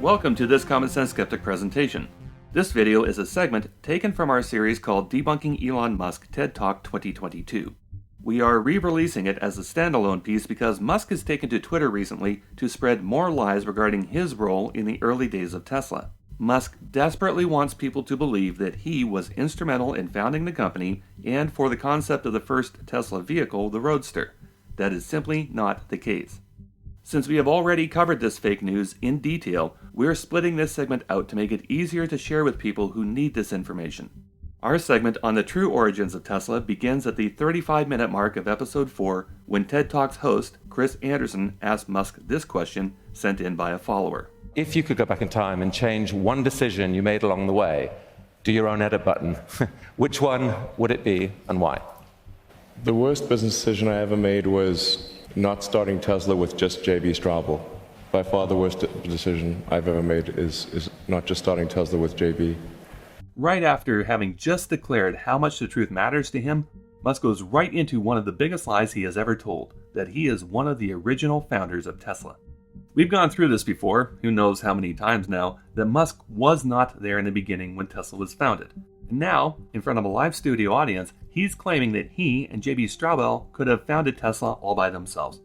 Welcome to this Common Sense Skeptic presentation. This video is a segment taken from our series called Debunking Elon Musk TED Talk 2022. We are re-releasing it as a standalone piece because Musk has taken to Twitter recently to spread more lies regarding his role in the early days of Tesla. Musk desperately wants people to believe that he was instrumental in founding the company and for the concept of the first Tesla vehicle, the Roadster. That is simply not the case. Since we have already covered this fake news in detail, we're splitting this segment out to make it easier to share with people who need this information. Our segment on the true origins of Tesla begins at the 35-minute mark of episode 4 when TED Talks host Chris Anderson asked Musk this question sent in by a follower. If you could go back in time and change one decision you made along the way, do your own edit button, which one would it be and why? The worst business decision I ever made was not starting Tesla with just J.B. Straubel. By far the worst decision I've ever made is not just starting Tesla with J.B. Right after having just declared how much the truth matters to him, Musk goes right into one of the biggest lies he has ever told, that he is one of the original founders of Tesla. We've gone through this before, who knows how many times now, that Musk was not there in the beginning when Tesla was founded. And now, in front of a live studio audience, he's claiming that he and J.B. Straubel could have founded Tesla all by themselves.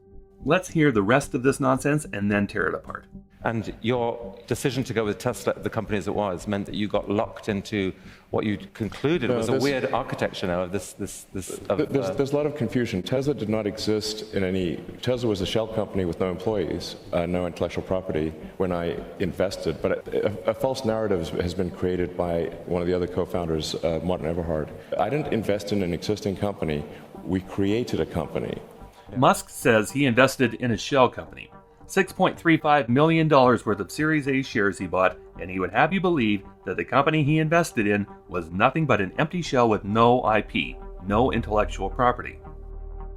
Let's hear the rest of this nonsense and then tear it apart. And your decision to go with Tesla, the company as it was, meant that you got locked into what you concluded was a weird architecture now of this. There's a lot of confusion. Tesla did not exist in any. Tesla was a shell company with no employees, no intellectual property when I invested. But a false narrative has been created by one of the other co-founders, Martin Eberhard. I didn't invest in an existing company. We created a company. Musk says he invested in a shell company. $6.35 million worth of Series A shares he bought, and he would have you believe that the company he invested in was nothing but an empty shell with no IP, no intellectual property.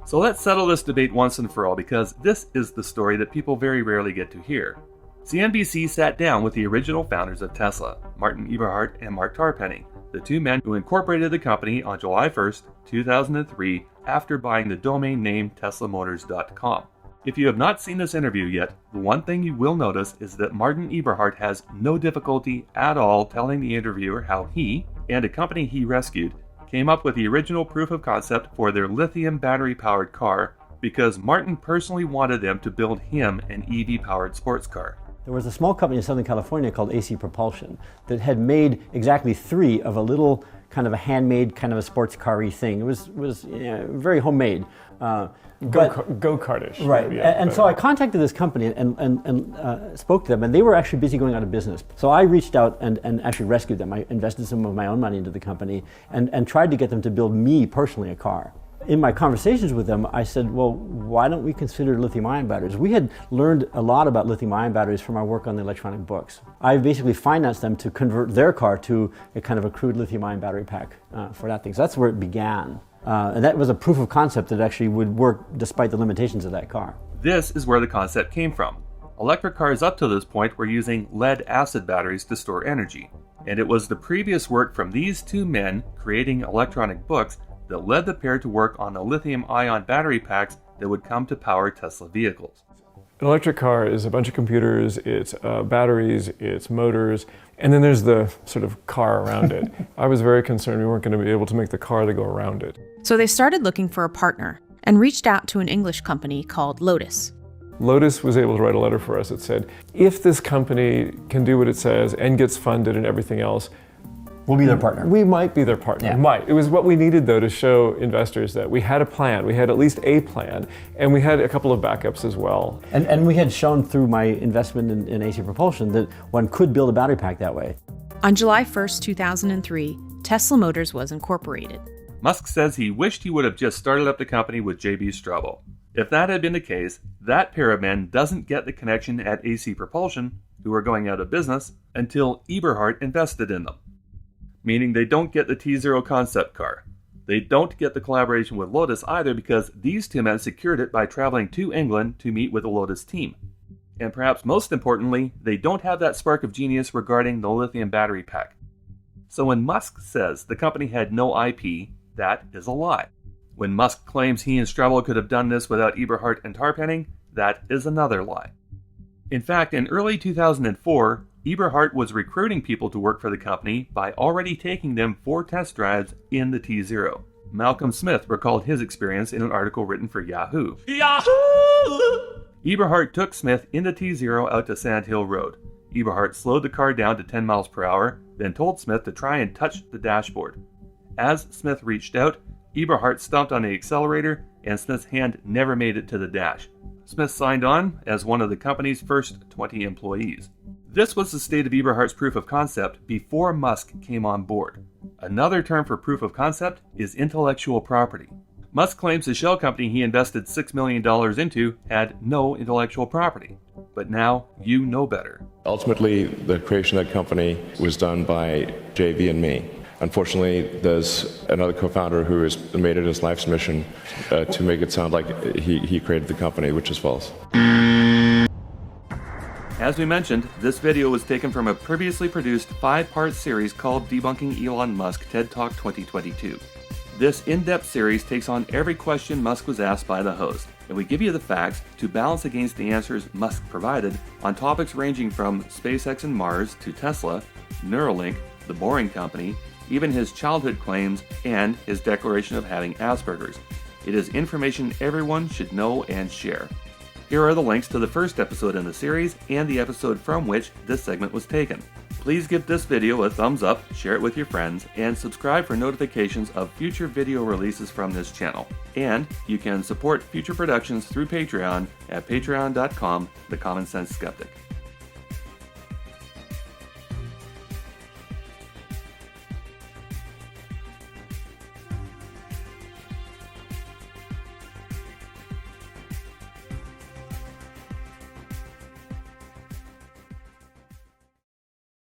So let's settle this debate once and for all, because this is the story that people very rarely get to hear. CNBC sat down with the original founders of Tesla, Martin Eberhard and Mark Tarpenning, the two men who incorporated the company on July 1st, 2003, after buying the domain name TeslaMotors.com. If you have not seen this interview yet, the one thing you will notice is that Martin Eberhard has no difficulty at all telling the interviewer how he, and a company he rescued, came up with the original proof of concept for their lithium battery-powered car because Martin personally wanted them to build him an EV-powered sports car. There was a small company in Southern California called AC Propulsion that had made exactly 3 of a little kind of a handmade kind of a sports car-y thing. It was very homemade. Go-kartish. Right. And so I contacted this company and spoke to them, and they were actually busy going out of business. So I reached out and actually rescued them. I invested some of my own money into the company and tried to get them to build me personally a car. In my conversations with them, I said, well, why don't we consider lithium-ion batteries? We had learned a lot about lithium-ion batteries from our work on the electronic books. I basically financed them to convert their car to a kind of a crude lithium-ion battery pack for that thing. So that's where it began. And that was a proof of concept that actually would work despite the limitations of that car. This is where the concept came from. Electric cars up to this point were using lead-acid batteries to store energy. And it was the previous work from these two men creating electronic books that led the pair to work on the lithium-ion battery packs that would come to power Tesla vehicles. An electric car is a bunch of computers, it's batteries, it's motors, and then there's the sort of car around it. I was very concerned we weren't going to be able to make the car to go around it. So they started looking for a partner and reached out to an English company called Lotus. Lotus was able to write a letter for us that said, if this company can do what it says and gets funded and everything else, we'll be their partner. We might be their partner. Yeah. Might. It was what we needed, though, to show investors that we had a plan. We had at least a plan, and we had a couple of backups as well. And we had shown through my investment in AC Propulsion that one could build a battery pack that way. On July 1st, 2003, Tesla Motors was incorporated. Musk says he wished he would have just started up the company with J.B. Straubel. If that had been the case, that pair of men doesn't get the connection at AC Propulsion, who are going out of business, until Eberhard invested in them. Meaning they don't get the T0 concept car. They don't get the collaboration with Lotus either because these two men secured it by traveling to England to meet with the Lotus team. And perhaps most importantly, they don't have that spark of genius regarding the lithium battery pack. So when Musk says the company had no IP, that is a lie. When Musk claims he and Straubel could have done this without Eberhard and Tarpenning, that is another lie. In fact, in early 2004, Eberhard was recruiting people to work for the company by already taking them for test drives in the T0. Malcolm Smith recalled his experience in an article written for Yahoo. Eberhard took Smith in the T0 out to Sand Hill Road. Eberhard slowed the car down to 10 miles per hour, then told Smith to try and touch the dashboard. As Smith reached out, Eberhard stomped on the accelerator, and Smith's hand never made it to the dash. Smith signed on as one of the company's first 20 employees. This was the state of Eberhard's proof of concept before Musk came on board. Another term for proof of concept is intellectual property. Musk claims the shell company he invested $6 million into had no intellectual property. But now you know better. Ultimately, the creation of that company was done by JV and me. Unfortunately, there's another co-founder who has made it his life's mission to make it sound like he created the company, which is false. As we mentioned, this video was taken from a previously produced 5-part series called Debunking Elon Musk TED Talk 2022. This in-depth series takes on every question Musk was asked by the host, and we give you the facts to balance against the answers Musk provided on topics ranging from SpaceX and Mars to Tesla, Neuralink, The Boring Company, even his childhood claims, and his declaration of having Asperger's. It is information everyone should know and share. Here are the links to the first episode in the series and the episode from which this segment was taken. Please give this video a thumbs up, share it with your friends, and subscribe for notifications of future video releases from this channel. And you can support future productions through Patreon at patreon.com/TheCommonSense Skeptic.